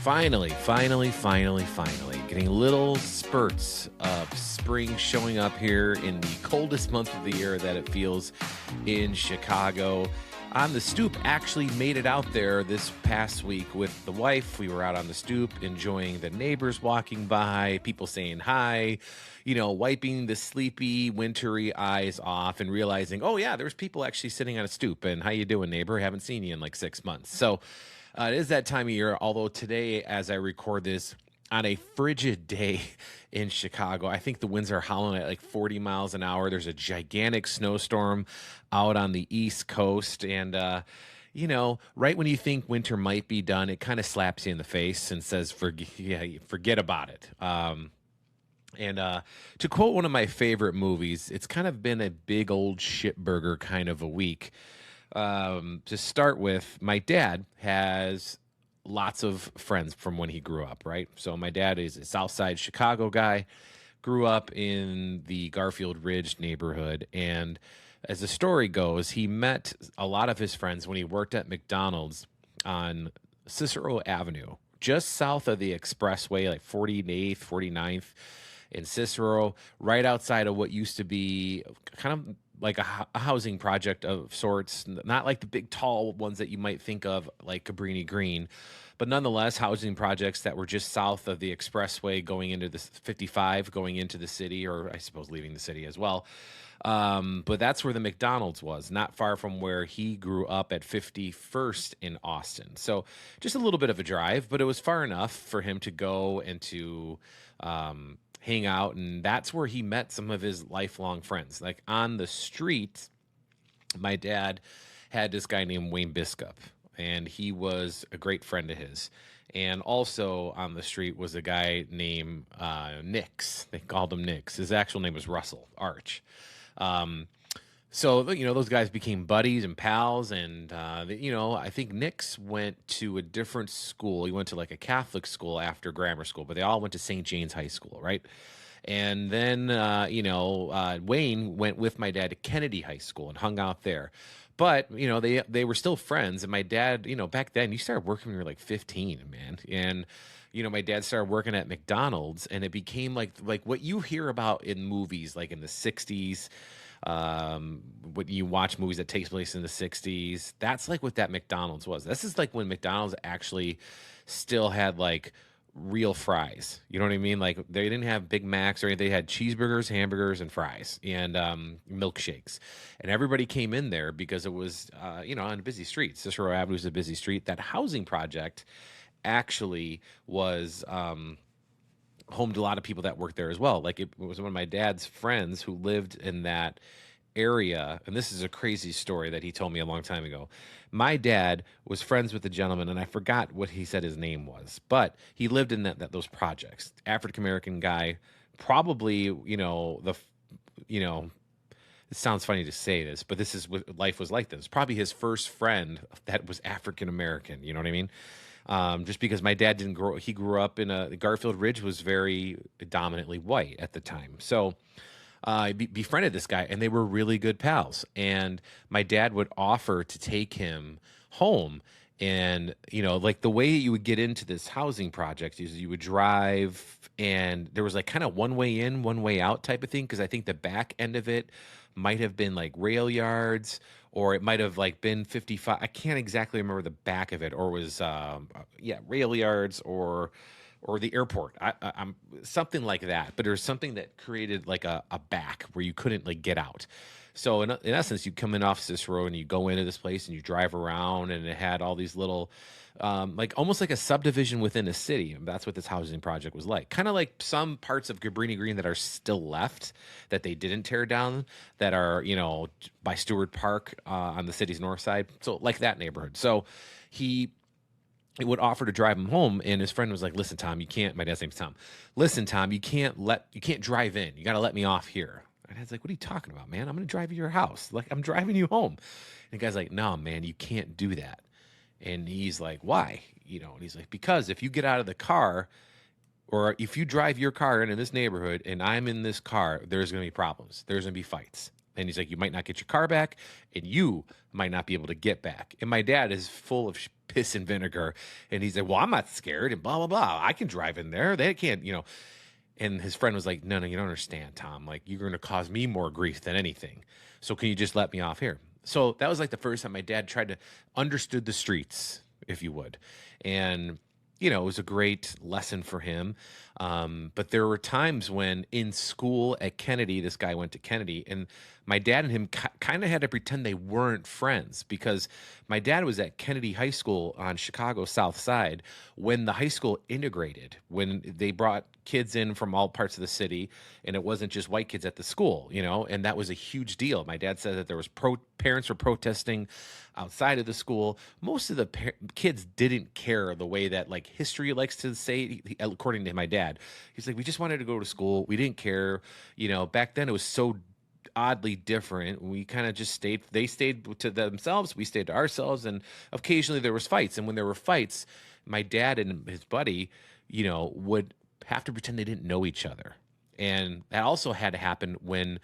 Finally, getting little spurts of spring showing up here in the coldest month of the year that it feels in Chicago. On the stoop, actually made it out there this past week with the wife. We were out on the stoop enjoying the neighbors walking by, people saying hi, wiping the sleepy, wintry eyes off and realizing, oh yeah, there's people actually sitting on a stoop. And how you doing, neighbor? Haven't seen you in like 6 months. So it is that time of year, although today, as I record this, on a frigid day in Chicago, I think the winds are howling at like 40 miles an hour. There's a gigantic snowstorm out on the East Coast. And, right when you think winter might be done, it kind of slaps you in the face and says, forget about it. To quote one of my favorite movies, it's kind of been a big old shitburger kind of a week. To start with, my dad has lots of friends from when he grew up, right? So my dad is a South Side Chicago guy, grew up in the Garfield Ridge neighborhood. And as the story goes, he met a lot of his friends when he worked at McDonald's on Cicero Avenue, just south of the expressway, like 48th, 49th in Cicero, right outside of what used to be kind of like a housing project of sorts, not like the big tall ones that you might think of like Cabrini Green, but nonetheless housing projects that were just south of the expressway going into the 55, going into the city, or I suppose leaving the city as well. But that's where the McDonald's was, not far from where he grew up at 51st in Austin. So just a little bit of a drive, but it was far enough for him to go and to hang out, and that's where he met some of his lifelong friends. Like on the street, my dad had this guy named Wayne Biskup, and he was a great friend of his. And also on the street was a guy named Nix. They called him Nix. His actual name was Russell Arch. So, those guys became buddies and pals. And, I think Nix went to a different school. He went to like a Catholic school after grammar school, but they all went to St. James High School, right? And then, Wayne went with my dad to Kennedy High School and hung out there. But, they were still friends. And my dad, back then, you started working when you were like 15, man. And, my dad started working at McDonald's, and it became like what you hear about in movies, like in the 60s. When you watch movies that takes place in the 60s, that's like what that McDonald's was. This is like when McDonald's actually still had like real fries. You know what I mean? Like they didn't have Big Macs or anything. They had cheeseburgers, hamburgers, and fries, and milkshakes. And everybody came in there because it was, on a busy street. Cicero Avenue is a busy street. That housing project actually was home to a lot of people that worked there as well. Like it was one of my dad's friends who lived in that area. And this is a crazy story that he told me a long time ago. My dad was friends with the gentleman, and I forgot what he said his name was, but he lived in those projects. African-American guy, probably, it sounds funny to say this, but this is what life was like. This probably his first friend that was African-American. You know what I mean? Just because my dad he grew up in Garfield Ridge was very dominantly white at the time. So I befriended this guy, and they were really good pals. And my dad would offer to take him home. And, like the way you would get into this housing project is you would drive, and there was like kind of one way in, one way out type of thing. Cause I think the back end of it might have been like rail yards, or it might have like been 55. I can't exactly remember the back of it, or was, rail yards or the airport. I'm something like that. But there's something that created like a back where you couldn't like get out. So in essence, you come in off Cicero and you go into this place and you drive around, and it had all these little, like almost like a subdivision within a city. And that's what this housing project was like. Kind of like some parts of Cabrini Green that are still left that they didn't tear down, that are, by Stewart Park on the city's north side. So like that neighborhood. So he would offer to drive him home, and his friend was like, listen, Tom, you can't, my dad's name's Tom. Listen, Tom, you can't drive in. You got to let me off here. And Dad's like, what are you talking about, man? I'm going to drive you to your house. Like, I'm driving you home. And the guy's like, no, man, you can't do that. And he's like, why? And he's like, because if you get out of the car, or if you drive your car into this neighborhood and I'm in this car, there's going to be problems. There's going to be fights. And he's like, you might not get your car back, and you might not be able to get back. And my dad is full of piss and vinegar. And he's like, well, I'm not scared, and blah, blah, blah. I can drive in there. They can't, you know. And his friend was like, no, you don't understand, Tom. Like, you're going to cause me more grief than anything. So can you just let me off here? So that was like the first time my dad tried to understood the streets, if you would. And, you know, it was a great lesson for him. But there were times when in school at Kennedy, this guy went to Kennedy, and my dad and him kind of had to pretend they weren't friends, because my dad was at Kennedy High School on Chicago's South Side when the high school integrated, when they brought kids in from all parts of the city, and it wasn't just white kids at the school, you know, and that was a huge deal. My dad said that there was parents were protesting outside of the school. Most of the kids didn't care the way that like history likes to say, according to my dad. He's like, we just wanted to go to school. We didn't care. You know, back then it was so oddly different. We kind of just stayed. They stayed to themselves. We stayed to ourselves. And occasionally there was fights. And when there were fights, my dad and his buddy, you know, would have to pretend they didn't know each other. And that also had to happen when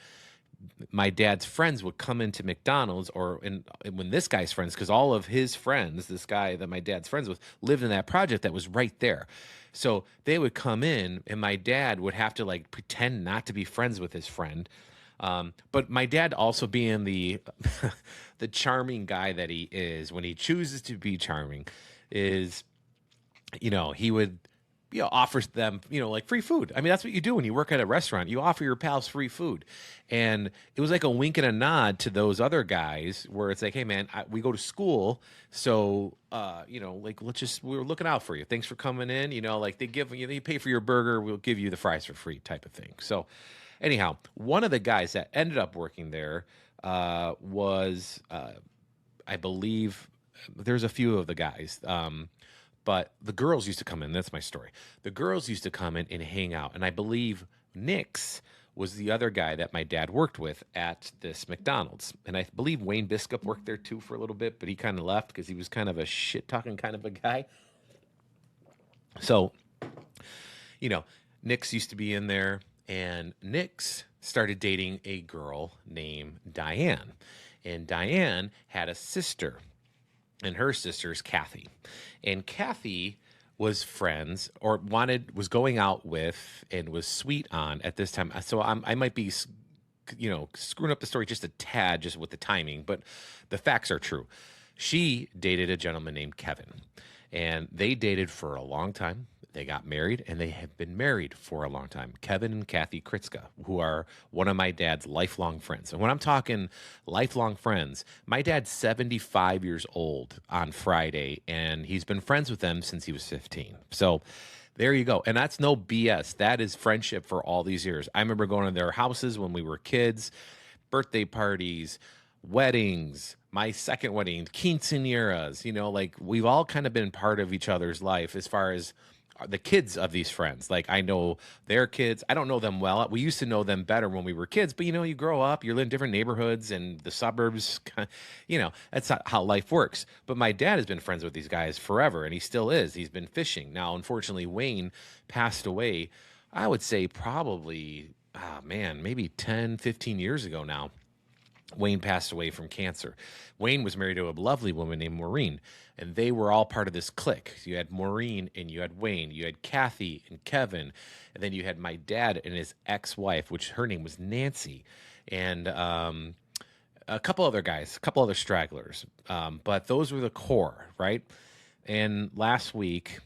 my dad's friends would come into McDonald's, and when this guy's friends, because all of his friends, this guy that my dad's friends with, lived in that project that was right there. So they would come in, and my dad would have to like pretend not to be friends with his friend. But my dad, also being the the charming guy that he is, when he chooses to be charming, is, you know, he would, you know, offers them, you know, like free food. I mean, that's what you do when you work at a restaurant. You offer your pals free food. And it was like a wink and a nod to those other guys where it's like, hey, man, we go to school. So, you know, like, we're looking out for you. Thanks for coming in. You know, like they give you, you pay for your burger. We'll give you the fries for free type of thing. So anyhow, one of the guys that ended up working there was, I believe, there's a few of the guys. But the girls used to come in. That's my story. The girls used to come in and hang out. And I believe Nick's was the other guy that my dad worked with at this McDonald's. And I believe Wayne Biskup worked there too for a little bit, but he kind of left because he was kind of a shit-talking kind of a guy. So, you know, Nick's used to be in there. And Nick's started dating a girl named Diane. And Diane had a sister. And her sister's Kathy. And Kathy was friends or was going out with and was sweet on at this time. So I might be, you know, screwing up the story just a tad just with the timing, but the facts are true. She dated a gentleman named Kevin, and they dated for a long time. They got married, and they have been married for a long time. Kevin and Kathy Kritzka, who are one of my dad's lifelong friends. And when I'm talking lifelong friends, my dad's 75 years old on Friday, and he's been friends with them since he was 15. So there you go. And that's no BS. That is friendship for all these years. I remember going to their houses when we were kids, birthday parties, weddings, my second wedding, quinceañeras, you know, like we've all kind of been part of each other's life as far as the kids of these friends. Like I know their kids. I don't know them well. We used to know them better when we were kids, but you know, you grow up, you're in different neighborhoods and the suburbs, you know, that's not how life works. But my dad has been friends with these guys forever, and he still is. He's been fishing. Now, unfortunately, Wayne passed away, I would say probably, maybe 10, 15 years ago now. Wayne passed away from cancer. Wayne was married to a lovely woman named Maureen, and they were all part of this clique. You had Maureen and you had Wayne, you had Kathy and Kevin, and then you had my dad and his ex-wife, which her name was Nancy, and a couple other guys, a couple other stragglers. But those were the core, right? And last week,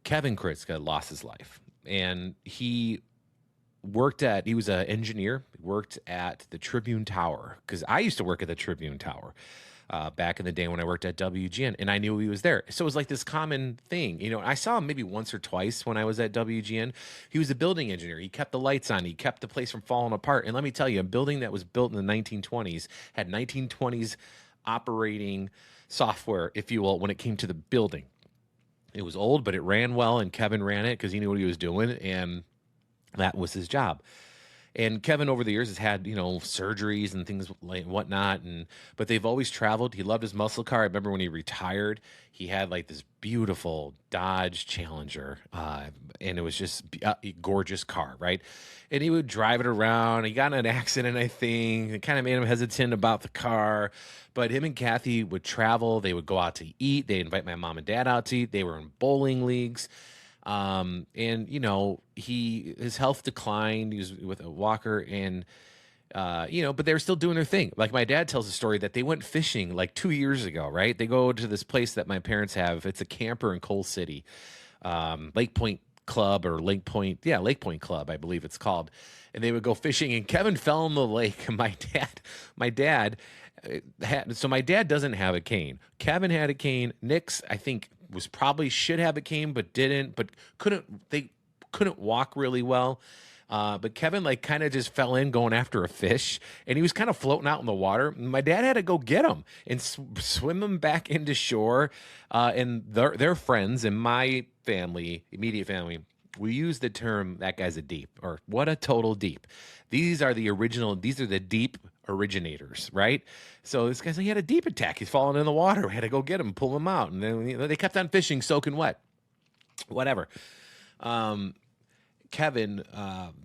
Kevin Kritzka lost his life, and he was an engineer, worked at the Tribune Tower, because I used to work at the Tribune Tower back in the day when I worked at WGN, and I knew he was there. So it was like this common thing. You know, I saw him maybe once or twice when I was at WGN. He was a building engineer. He kept the lights on. He kept the place from falling apart. And let me tell you, a building that was built in the 1920s had 1920s operating software, if you will, when it came to the building. It was old, but it ran well, and Kevin ran it because he knew what he was doing, and that was his job. And Kevin over the years has had, surgeries and things like whatnot. But they've always traveled. He loved his muscle car. I remember when he retired, he had like this beautiful Dodge Challenger, and it was just a gorgeous car, right? And he would drive it around. He got in an accident, I think. It kind of made him hesitant about the car. But him and Kathy would travel. They would go out to eat. They invite my mom and dad out to eat. They were in bowling leagues. And his health declined. He was with a walker, and but they were still doing their thing. Like my dad tells a story that they went fishing like 2 years ago, right? They go to this place that my parents have. It's a camper in Coal City, Lake Point Club or Lake Point Club, I believe it's called. And they would go fishing, and Kevin fell in the lake. My dad so my dad doesn't have a cane. Kevin had a cane. Nick's, I think, should have a cane, but didn't, but they couldn't walk really well. But Kevin like kind of just fell in going after a fish, and he was kind of floating out in the water. My dad had to go get him and swim him back into shore. And their friends and my family, immediate family, we use the term "that guy's a deep" or "what a total deep." These are the deep originators, right? So this guy's like, he had a deep attack. He's falling in the water. We had to go get him, pull him out, and then they kept on fishing, soaking wet, whatever. Kevin,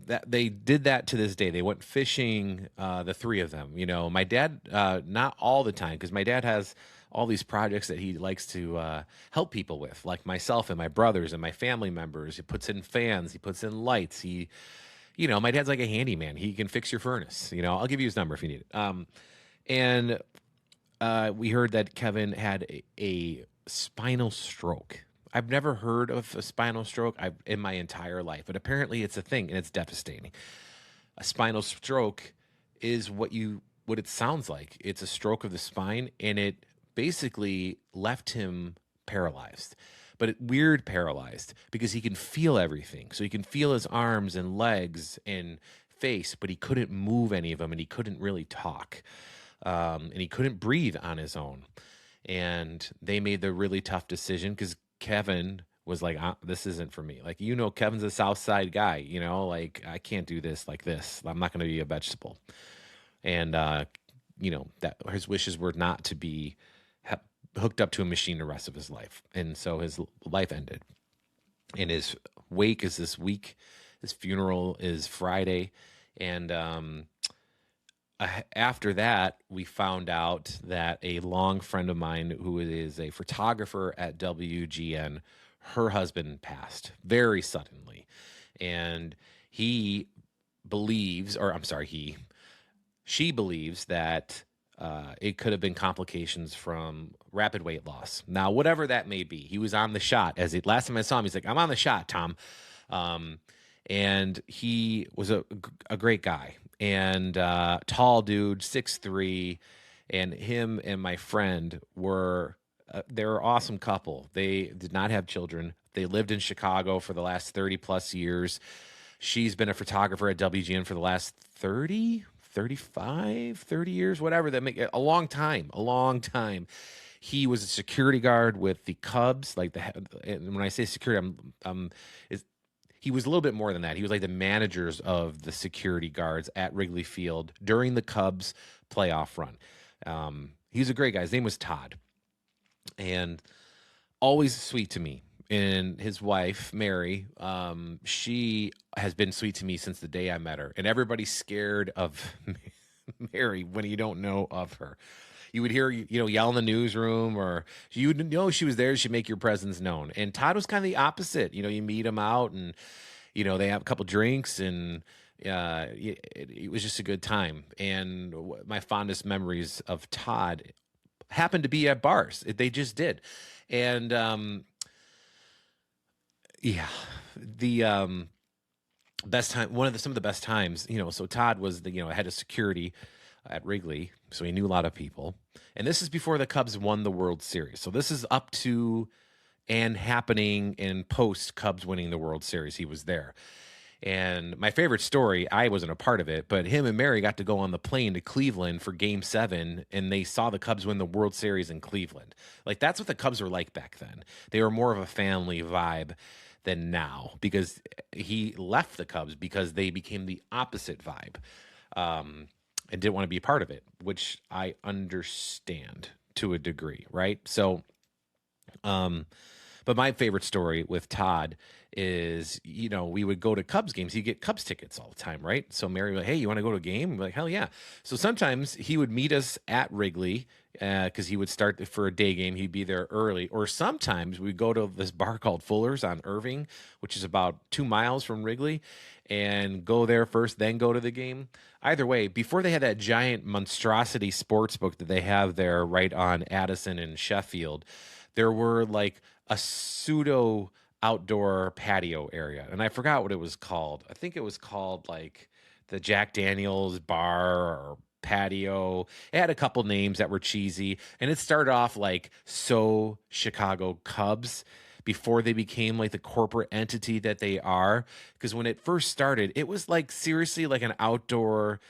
that they did that to this day. They went fishing, the three of them. My dad, not all the time, because my dad has all these projects that he likes to help people with, like myself and my brothers and my family members. He puts in fans, he puts in lights. My dad's like a handyman. He can fix your furnace. I'll give you his number if you need it. And we heard that Kevin had a spinal stroke. I've never heard of a spinal stroke in my entire life, but apparently it's a thing, and it's devastating. A spinal stroke is what it sounds like. It's a stroke of the spine, and it basically left him paralyzed, but weird paralyzed, because he can feel everything. So he can feel his arms and legs and face, but he couldn't move any of them, and he couldn't really talk, and he couldn't breathe on his own. And they made the really tough decision, because Kevin was like, this isn't for me. Like, Kevin's a South Side guy, like, I can't do this like this. I'm not going to be a vegetable. And, that his wishes were not to be hooked up to a machine the rest of his life. And so his life ended. And his wake is this week. His funeral is Friday. And after that, we found out that a long friend of mine who is a photographer at WGN, her husband passed very suddenly. And she believes that it could have been complications from rapid weight loss. Now, whatever that may be, he was on the shot. Last time I saw him, he's like, "I'm on the shot, Tom." And he was a great guy, and tall dude, 6'3", and him and my friend they're an awesome couple. They did not have children. They lived in Chicago for the last 30 plus years. She's been a photographer at WGN for the last 30 years, whatever that make a long time. He was a security guard with the Cubs. And when I say security, he was a little bit more than that. He was like the managers of the security guards at Wrigley Field during the Cubs playoff run. He was a great guy. His name was Todd, and always sweet to me. And his wife, Mary, she has been sweet to me since the day I met her. And everybody's scared of Mary when you don't know of her. You would hear, yell in the newsroom, or you would know she was there. She'd make your presence known. And Todd was kind of the opposite. You meet him out, and, they have a couple drinks, and it was just a good time. And my fondest memories of Todd happened to be at bars. They just did. And, the best time, some of the best times, so Todd was the head of security at Wrigley, so he knew a lot of people. And this is before the Cubs won the World Series. So this is up to and happening in post Cubs winning the World Series. He was there. And my favorite story, I wasn't a part of it, but him and Mary got to go on the plane to Cleveland for Game 7, and they saw the Cubs win the World Series in Cleveland. Like, that's what the Cubs were like back then. They were more of a family vibe than now because he left the Cubs because they became the opposite vibe, and didn't want to be a part of it, which I understand to a degree, right? So, um, but my favorite story with Todd is, we would go to Cubs games. You get Cubs tickets all the time, right? So Mary would be like, hey, you want to go to a game? I'm like, hell yeah. So sometimes he would meet us at Wrigley because he would start for a day game. He'd be there early. Or sometimes we'd go to this bar called Fuller's on Irving, which is about 2 miles from Wrigley, and go there first, then go to the game. Either way, before they had that giant monstrosity sports book that they have there right on Addison and Sheffield, there were like a pseudo outdoor patio area, and I forgot what it was called. I think it was called like the Jack Daniels bar or patio. It had a couple names that were cheesy, and it started off like So Chicago Cubs before they became like the corporate entity that they are. Because when it first started, it was like seriously like an outdoor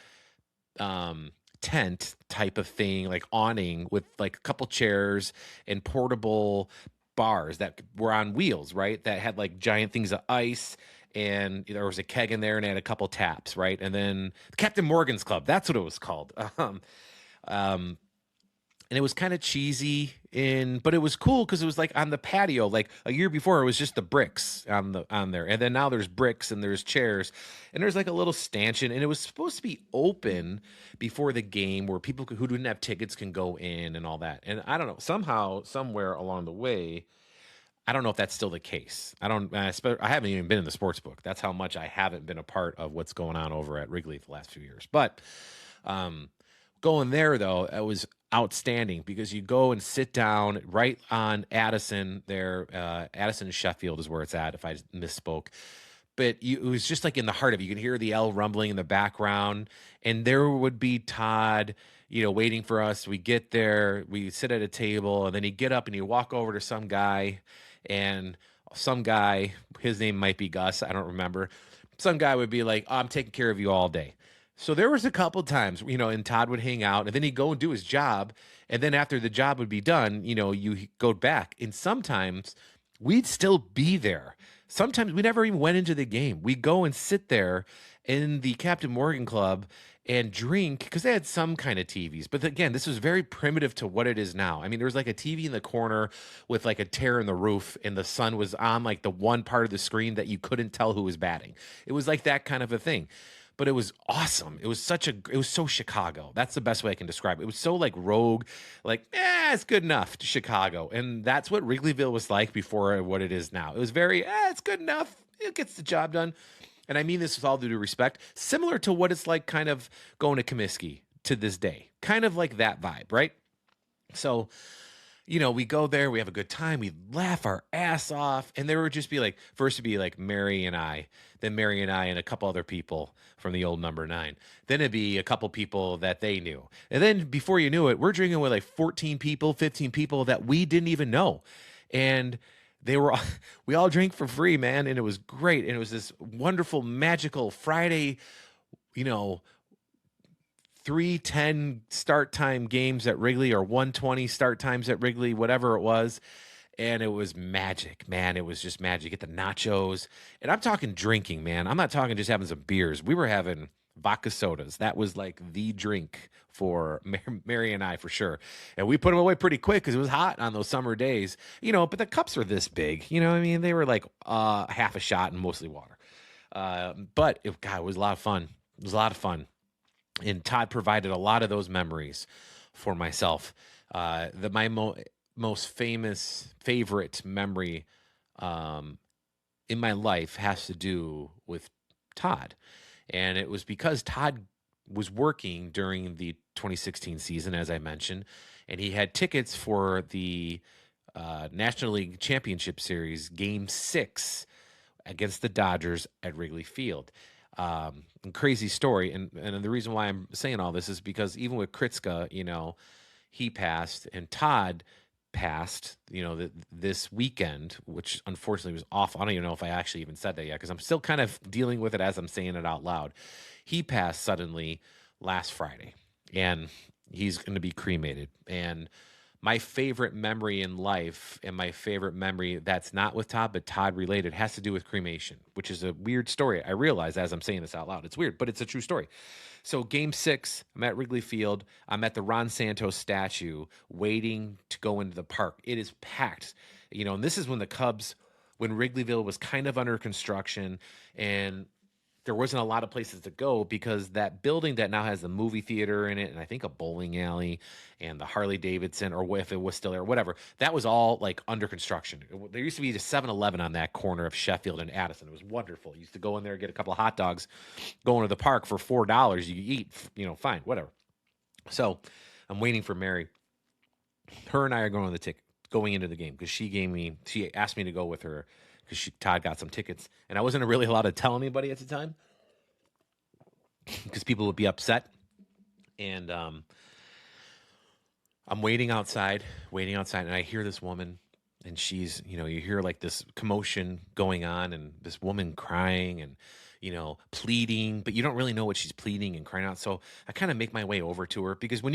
tent type of thing, like awning with like a couple chairs and portable bars that were on wheels, right? That had like giant things of ice, and there was a keg in there and it had a couple taps, right? And then Captain Morgan's Club, that's what it was called. Um, and it was kind of cheesy but it was cool because it was like on the patio. Like a year before, it was just the bricks on there, and then now there's bricks and there's chairs, and there's like a little stanchion, and it was supposed to be open before the game where people who didn't have tickets can go in and all that. And I don't know, somehow, somewhere along the way, I don't know if that's still the case. I haven't even been in the sports book. That's how much I haven't been a part of what's going on over at Wrigley the last few years. But um, going there though, it was outstanding because you go and sit down right on Addison there. Addison Sheffield is where it's at, if I misspoke. But it was just like in the heart of it. You can hear the L rumbling in the background, and there would be Todd, waiting for us. We get there, we sit at a table, and then he'd get up and he'd walk over to some guy, and some guy, his name might be Gus, I don't remember. Some guy would be like, oh, I'm taking care of you all day. So there was a couple times, and Todd would hang out, and then he'd go and do his job. And then after the job would be done, you go back. And sometimes we'd still be there. Sometimes we never even went into the game. We'd go and sit there in the Captain Morgan Club and drink because they had some kind of TVs. But again, this was very primitive to what it is now. I mean, there was like a TV in the corner with like a tear in the roof, and the sun was on like the one part of the screen that you couldn't tell who was batting. It was like that kind of a thing. But it was awesome. It was so Chicago. That's the best way I can describe it. It was so like rogue, like, it's good enough to Chicago. And that's what Wrigleyville was like before what it is now. It was very, it's good enough. It gets the job done. And I mean this with all due respect, similar to what it's like kind of going to Comiskey to this day. Kind of like that vibe, right? So, we go there, we have a good time, we laugh our ass off, and there would just be like, first it'd be like Mary and I, then Mary and I and a couple other people from the old number 9. Then it'd be a couple people that they knew. And then before you knew it, we're drinking with like 14 people, 15 people that we didn't even know. And we all drank for free, man, and it was great. And it was this wonderful, magical Friday, you know, 3:10 start time games at Wrigley, or 1:20 start times at Wrigley, whatever it was. And it was magic, man. It was just magic. Get the nachos. And I'm talking drinking, man. I'm not talking just having some beers. We were having vodka sodas. That was like the drink for Mary and I, for sure. And we put them away pretty quick because it was hot on those summer days, but the cups were this big, what I mean? They were like half a shot and mostly water. But it was a lot of fun. It was a lot of fun. And Todd provided a lot of those memories for myself. My most favorite memory in my life has to do with Todd. And it was because Todd was working during the 2016 season, as I mentioned, and he had tickets for the National League Championship Series Game 6 against the Dodgers at Wrigley Field. Crazy story. And the reason why I'm saying all this is because even with Kritzka, he passed, and Todd passed, this weekend, which unfortunately was awful. I don't even know if I actually even said that yet, because I'm still kind of dealing with it as I'm saying it out loud. He passed suddenly last Friday, and he's going to be cremated. And my favorite memory in life, and my favorite memory that's not with Todd, but Todd related, has to do with cremation, which is a weird story. I realize as I'm saying this out loud, it's weird, but it's a true story. So game 6, I'm at Wrigley Field. I'm at the Ron Santos statue waiting to go into the park. It is packed, and this is when the Cubs, when Wrigleyville was kind of under construction, and there wasn't a lot of places to go because that building that now has the movie theater in it, and I think a bowling alley and the Harley Davidson, or if it was still there, whatever, that was all like under construction. There used to be a 7-Eleven on that corner of Sheffield and Addison. It was wonderful. You used to go in there, get a couple of hot dogs, go into the park for $4. You eat, fine, whatever. So I'm waiting for Mary. Her and I are going into the game because she asked me to go with her because Todd got some tickets, and I wasn't really allowed to tell anybody at the time because people would be upset. And I'm waiting outside, and I hear this woman, and she's, you hear like this commotion going on, and this woman crying and, pleading, but you don't really know what she's pleading and crying out. So I kind of make my way over to her because when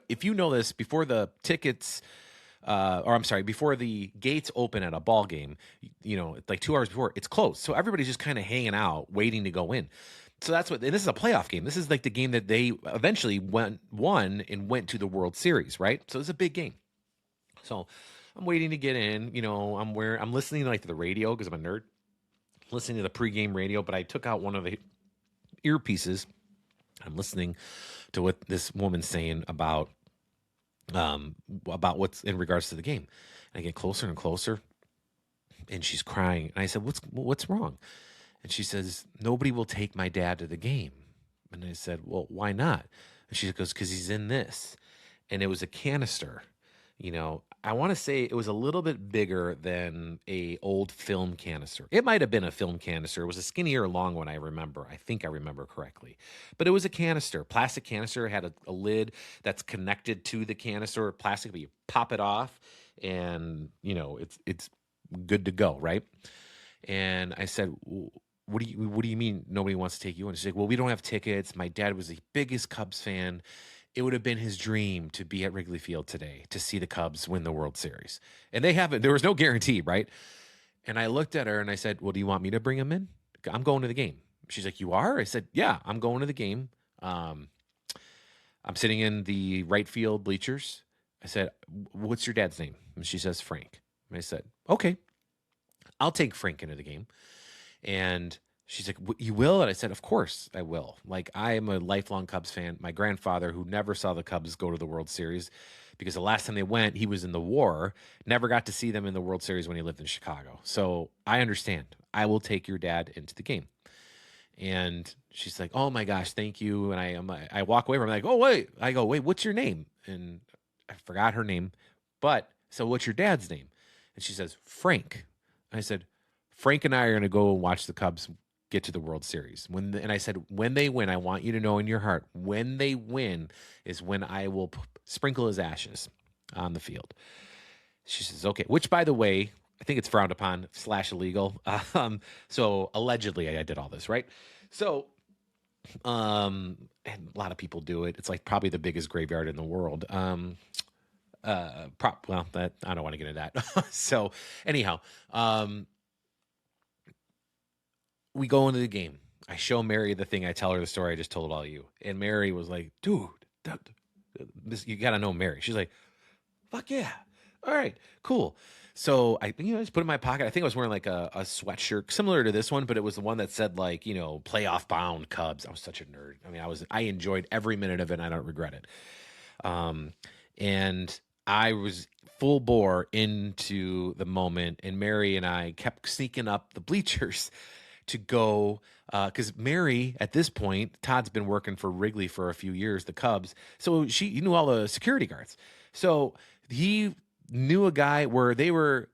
if you know this, before the tickets, before the gates open at a ball game, like 2 hours before, it's closed. So everybody's just kind of hanging out, waiting to go in. So and this is a playoff game. This is like the game that they eventually won and went to the World Series, right? So it's a big game. So I'm waiting to get in. I'm listening to the radio because I'm a nerd, listening to the pregame radio. But I took out one of the earpieces. I'm listening to what this woman's saying about what's in regards to the game. And I get closer and closer, and she's crying. And I said, "What's wrong?" And she says, "Nobody will take my dad to the game." And I said, "Well, why not?" And she goes, "Because he's in this." And it was a canister. I want to say it was a little bit bigger than a old film canister. It might have been a film canister. It was a skinnier, long one, I remember. I think I remember correctly. But it was a canister. Plastic canister. It had a lid that's connected to the canister. Plastic, but you pop it off, and, it's good to go, right? And I said, what do you mean nobody wants to take you in? She's like, "Well, we don't have tickets. My dad was the biggest Cubs fan. It would have been his dream to be at Wrigley Field today to see the Cubs win the World Series." And they haven't. There was no guarantee, right? And I looked at her and I said, "Well, do you want me to bring him in? I'm going to the game." She's like, "You are?" I said, "Yeah, I'm going to the game. I'm sitting in the right field bleachers." I said, "What's your dad's name?" And she says, "Frank." And I said, "Okay, I'll take Frank into the game." And she's like, "You will?" And I said, "Of course I will. Like, I am a lifelong Cubs fan. My grandfather, who never saw the Cubs go to the World Series, because the last time they went, he was in the war, never got to see them in the World Series when he lived in Chicago. So I understand. I will take your dad into the game." And she's like, "Oh my gosh, thank you." And I walk away from her. I'm like, "Oh, wait." I go, "Wait, what's your name?" And I forgot her name. But, so what's your dad's name? And she says, "Frank." And I said, "Frank and I are going to go and watch the Cubs get to the World Series. And I said, when they win, I want you to know in your heart, when they win is when I will sprinkle his ashes on the field." She says, "Okay," which, by the way, I think it's frowned upon / illegal. So allegedly I did all this, right? So, and a lot of people do it. It's like probably the biggest graveyard in the world. Well, that I don't want to get into that. So anyhow, we go into the game. I show Mary the thing. I tell her the story I just told all you. And Mary was like, "Dude, you got to know Mary." She's like, "Fuck yeah. All right, cool." So I just put it in my pocket. I think I was wearing like a sweatshirt similar to this one, but it was the one that said like, playoff bound Cubs. I was such a nerd. I mean, I enjoyed every minute of it, and I don't regret it. And I was full bore into the moment, and Mary and I kept sneaking up the bleachers to go, because Mary, at this point, Todd's been working for Wrigley for a few years, the Cubs, so he knew all the security guards. So he knew a guy where they were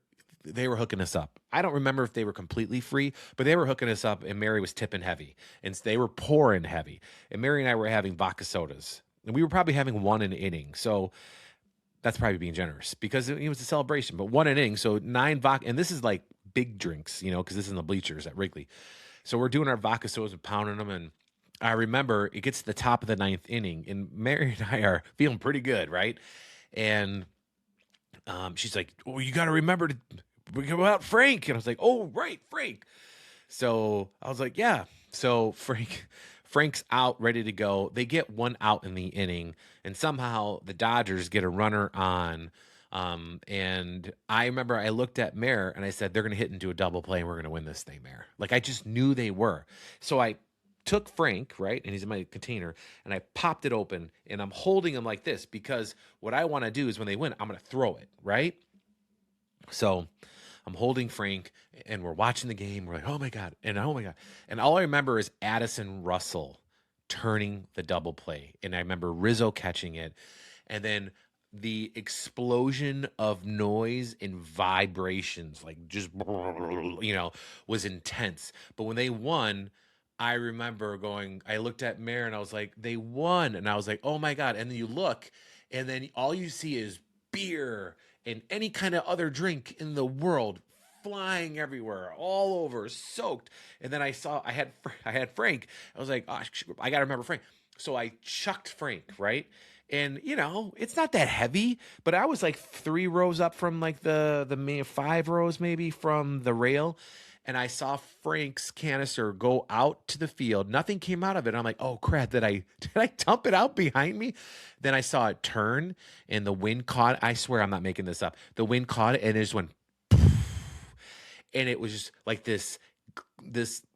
hooking us up. I don't remember if they were completely free, but they were hooking us up, and Mary was tipping heavy, and they were pouring heavy. And Mary and I were having vodka sodas, and we were probably having one an inning. So that's probably being generous because it was a celebration, but one an inning. So 9 vodka, and this is like big drinks, because this is in the bleachers at Wrigley. So we're doing our vodka sodas and pounding them, and I remember it gets to the top of the 9th inning, and Mary and I are feeling pretty good, right? And She's like, "Oh, you got to remember to bring about Frank." And I was like, "Oh, right, Frank." So I was like, "Yeah." So Frank's out, ready to go. They get one out in the inning, and somehow the Dodgers get a runner on. And I remember I looked at Mayor and I said, "They're going to hit into a double play, and we're going to win this thing, Mayor." Like I just knew they were. So I took Frank, right, and he's in my container, and I popped it open, and I'm holding him like this because what I want to do is when they win, I'm going to throw it, right? So I'm holding Frank and we're watching the game. We're like, oh my God. And oh my God. And all I remember is Addison Russell turning the double play. And I remember Rizzo catching it. And then the explosion of noise and vibrations, like just, was intense. But when they won, I remember I looked at Mayor and I was like, they won. And I was like, oh my God. And then you look, and then all you see is beer and any kind of other drink in the world flying everywhere, all over, soaked. And then I had Frank. I was like, oh, I gotta remember Frank. So I chucked Frank, right? And it's not that heavy, but I was like 3 rows up from like the main 5 rows maybe from the rail, and I saw Frank's canister go out to the field. Nothing came out of it. I'm like, oh crap, did I dump it out behind me? Then I saw it turn and the wind caught it. I swear I'm not making this up. The wind caught it and it just went, and it was just like this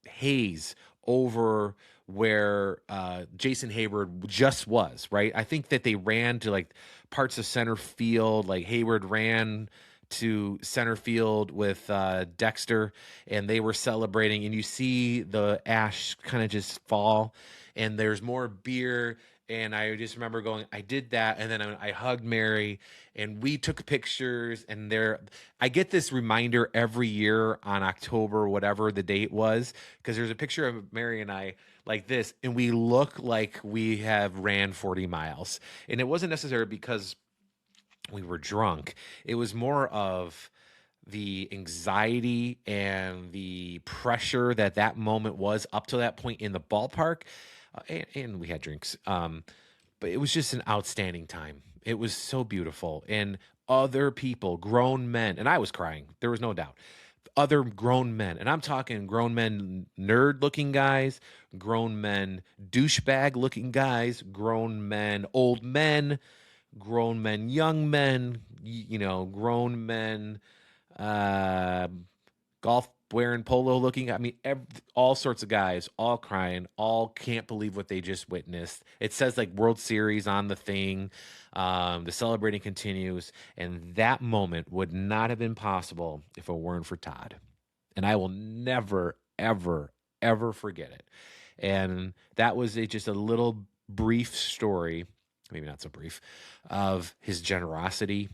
haze over where Jason Hayward just was, right? I think that they ran to like parts of center field, like Hayward ran to center field with Dexter, and they were celebrating, and you see the ash kind of just fall, and there's more beer. And I just remember going, I did that, and then I hugged Mary, and we took pictures. And I get this reminder every year on October, whatever the date was, because there's a picture of Mary and I like this, and we look like we have ran 40 miles. And it wasn't necessarily because we were drunk. It was more of the anxiety and the pressure that moment was up to that point in the ballpark. And we had drinks. But it was just an outstanding time. It was so beautiful. And other people, grown men, and I was crying. There was no doubt. Other grown men, and I'm talking grown men, nerd looking guys, grown men, douchebag looking guys, grown men, old men, grown men, young men, grown men, uh, golf wearing polo looking. I mean, all sorts of guys, all crying, all can't believe what they just witnessed. It says like World Series on the thing. The celebrating continues. And that moment would not have been possible if it weren't for Todd. And I will never, ever, ever forget it. And that was just a little brief story, maybe not so brief, of his generosity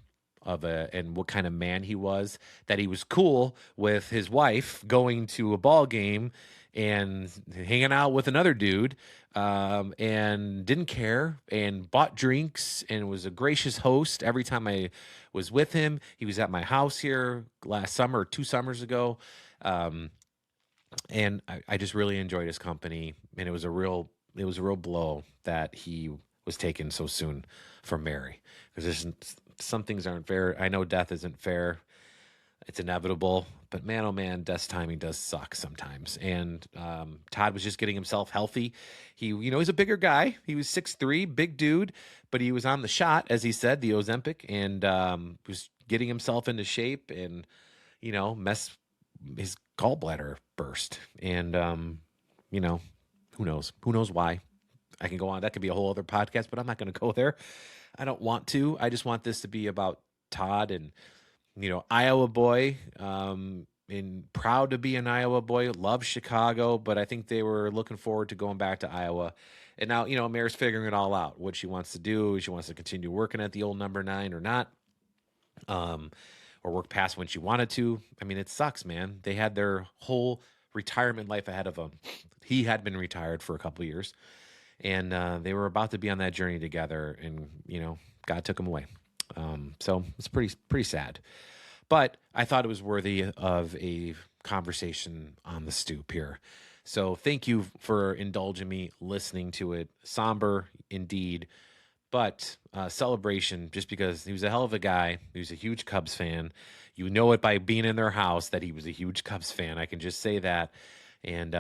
and what kind of man he was, that he was cool with his wife going to a ball game and hanging out with another dude, and didn't care and bought drinks and was a gracious host every time I was with him. He was at my house here last summer, 2 summers ago. And I just really enjoyed his company, and it was a real blow that he was taken so soon from Mary, because there's some things aren't fair. I know death isn't fair. It's inevitable, but man, oh man, death's timing does suck sometimes. And Todd was just getting himself healthy. He's a bigger guy. He was 6'3", big dude, but he was on the shot, as he said, the Ozempic, and was getting himself into shape, and his gallbladder burst, and who knows why. I can go on. That could be a whole other podcast, but I'm not going to go there. I don't want to. I just want this to be about Todd and, Iowa boy, and proud to be an Iowa boy, love Chicago, but I think they were looking forward to going back to Iowa. And now, Mayor's figuring it all out, what she wants to do. She wants to continue working at the old number 9 or not, or work past when she wanted to. I mean, it sucks, man. They had their whole retirement life ahead of them. He had been retired for a couple of years, and they were about to be on that journey together, and God took him away. So it's pretty sad, but I thought it was worthy of a conversation on the stoop here. So thank you for indulging me listening to it. Somber indeed, But celebration, just because he was a hell of a guy. He was a huge Cubs fan. You know it by being in their house that he was a huge Cubs fan. I can just say that. And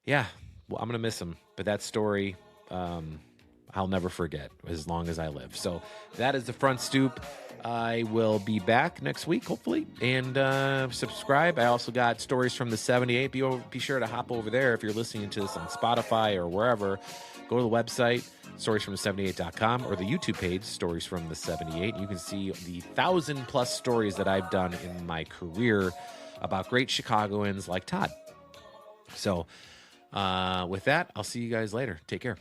yeah, well, I'm going to miss him. But that story, I'll never forget as long as I live. So that is the Front Stoop. I will be back next week, hopefully, and subscribe. I also got Stories from the 78. Be sure to hop over there if you're listening to this on Spotify or wherever. Go to the website, storiesfromthe78.com, or the YouTube page, Stories from the 78. You can see the 1,000+ stories that I've done in my career about great Chicagoans like Todd. So with that, I'll see you guys later. Take care.